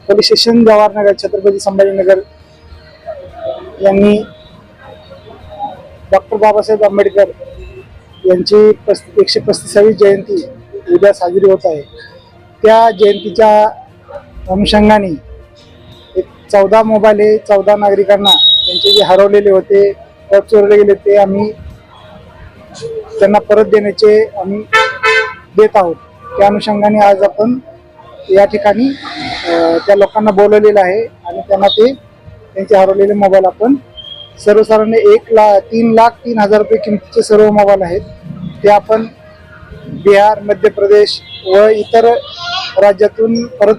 Police station Jawahar Nagar Chhatrapati Sambhajinagar यांनी doctor Babasaheb Ambedkar यांची 135वी जयंती उद्या साजरी होत आहे। त्या जयंतीच्या अनुषंगाने 14 मोबाईल हे 14 नागरिकांना त्यांचे जे हरवलेले होते किंवा चोरले गेले ते आम्ही त्यांना परत देण्याचे आम्ही देत आहोत। त्या अनुषंगाने आज आपण या ठिकाणी त्या लोकांना बोलवलेलं आहे आणि त्यांना ते त्यांचे हरवलेले मोबाईल आपण सर्वसाधारण 3,03,000 रुपये किमतीचे सर्व मोबाईल आहेत ते आपण बिहार, मध्य प्रदेश व इतर राज्यातून परत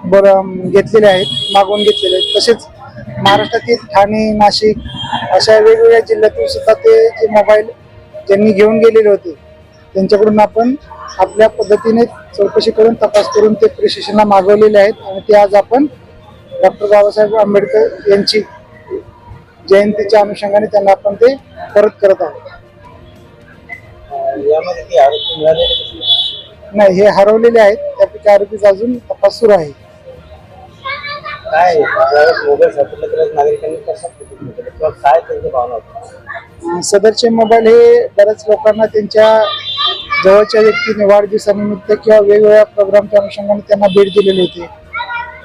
घेतलेले आहेत, मागवून घेतलेले आहेत। तसेच महाराष्ट्रातील ठाणे, नाशिक अशा वेगवेगळ्या जिल्ह्यातून सुद्धा ते जे मोबाईल ज्यांनी घेऊन गेलेले होते त्यांच्याकडून आपण आपल्या पद्धतीने चौकशी करून तपास करून ते पोलीस स्टेशनला मागवलेले आहेत आणि ते आज आपण डॉक्टर बाबासाहेब आंबेडकर यांची जयंतीच्या अनुषंगाने त्यांना आपण ते परत करत आहोत। यामध्ये आरोपी मिळालेले नाही, हे हरवलेले आहेत, त्यापैकी आरोपीचा अजून तपास सुरू आहे। काय मोबाईल सापडले नागरिकांनी कशा किंवा काय त्यांची भावना होती? सदरचे मोबाईल हे बऱ्याच लोकांना त्यांच्या जवळच्या व्यक्तीने वाढदिवसानिमित्त किंवा वेगवेगळ्या प्रोग्रामच्या अनुषंगाने त्यांना भेट दिलेली होती।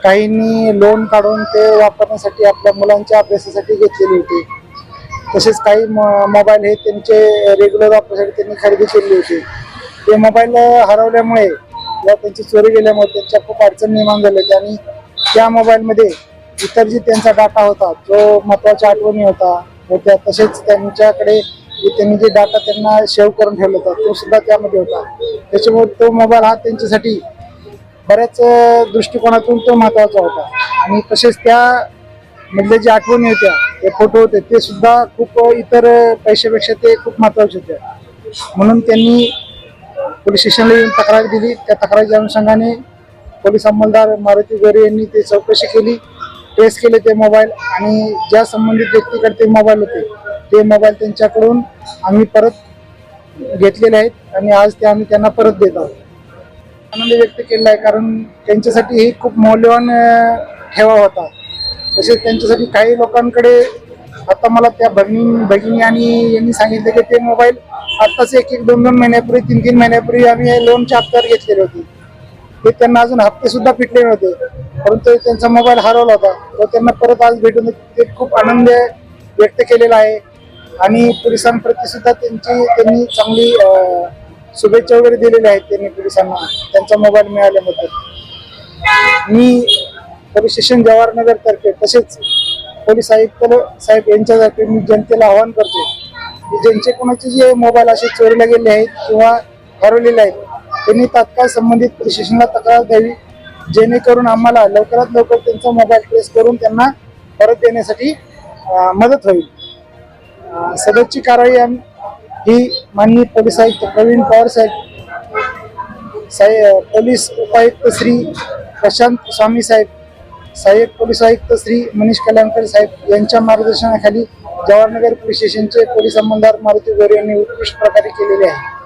काहींनी लोन काढून ते वापरण्यासाठी आपल्या मुलांच्या अभ्यासासाठी घेतलेले होते। तसेच काही मोबाईल हे त्यांचे रेग्युलर वापरासाठी त्यांनी खरेदी केलेली होती। ते मोबाईल हरवल्यामुळे किंवा त्यांची चोरी गेल्यामुळे त्यांच्या खूप अडचण निर्माण झाली होती आणि त्या मोबाईलमध्ये इतर जे त्यांचा डाटा होता जो महत्त्वाच्या आठवणी होत्या तसेच त्यांच्याकडे त्यांनी जे डाटा त्यांना सेव्ह करून ठेवला होता तो सुद्धा त्यामध्ये होता। त्याच्यामुळे तो मोबाईल हा त्यांच्यासाठी बऱ्याच दृष्टिकोनातून तो महत्त्वाचा होता आणि तसेच त्या मधल्या ज्या आठवणी होत्या, ते फोटो होते ते सुद्धा खूप इतर पैशापेक्षा ते खूप महत्त्वाचे होते। म्हणून त्यांनी पोलीस स्टेशनला येऊन तक्रार दिली। त्या तक्रारीच्या अनुषंगाने पोलीस अंमलदार मारुती गोरे यांनी ते चौकशी केली, ट्रेस केले ते मोबाईल आणि ज्या संबंधित व्यक्तीकडे ते मोबाईल होते ते मोबाईल त्यांच्याकडून आम्ही परत घेतलेले आहेत आणि आज ते आम्ही त्यांना परत देत आहोत। आनंद व्यक्त केला आहे कारण त्यांच्यासाठी ही खूप मौल्यवान ठेवा होता। तसेच त्यांच्यासाठी काही लोकांकडे आता मला त्या भगिनी आणि यांनी सांगितलं की ते मोबाईल आत्ताच 1-2 महिन्यापूर्वी 3-3 महिन्यापूर्वी आम्ही लोनच्या हप्त्यावर घेतलेले होते। ते त्यांना अजून हप्ते सुद्धा फिटले नव्हते, परंतु त्यांचा मोबाईल हरवला होता तो त्यांना परत आज भेटून ते खूप आनंद व्यक्त केलेला आहे आणि पोलिसांप्रती सुद्धा त्यांनी चांगली शुभेच्छा वगैरे दिलेल्या आहेत त्यांनी पोलिसांना त्यांचा मोबाईल मिळाल्याबद्दल। मी पोलीस स्टेशन जवाहरनगर तर्फे तसेच पोलीस आयुक्त साहेब यांच्यातर्फे मी जनतेला आवाहन करतो की ज्यांचे कोणाचे जे मोबाईल असे चोरीला गेले आहेत किंवा हरवलेले आहेत त्यांनी तात्काळ संबंधित पोलीस स्टेशनला तक्रार द्यावी, जेणेकरून आम्हाला लवकरात लवकर त्यांचा मोबाईल ट्रेस करून त्यांना परत देण्यासाठी मदत होईल। सदरची कारवाई ही माननीय पोलीस आयुक्त प्रवीण पवार साहेब, पोलीस उपायुक्त श्री प्रशांत स्वामी साहेब, सहाय्यक पोलीस आयुक्त श्री मनीष कल्याणकर साहेब यांच्या मार्गदर्शनाखाली जवाहरनगर पोलीस स्टेशनचे पोलीस अंमलदार मारुती गोरे यांनी उत्कृष्ट प्रकारे केलेले आहे।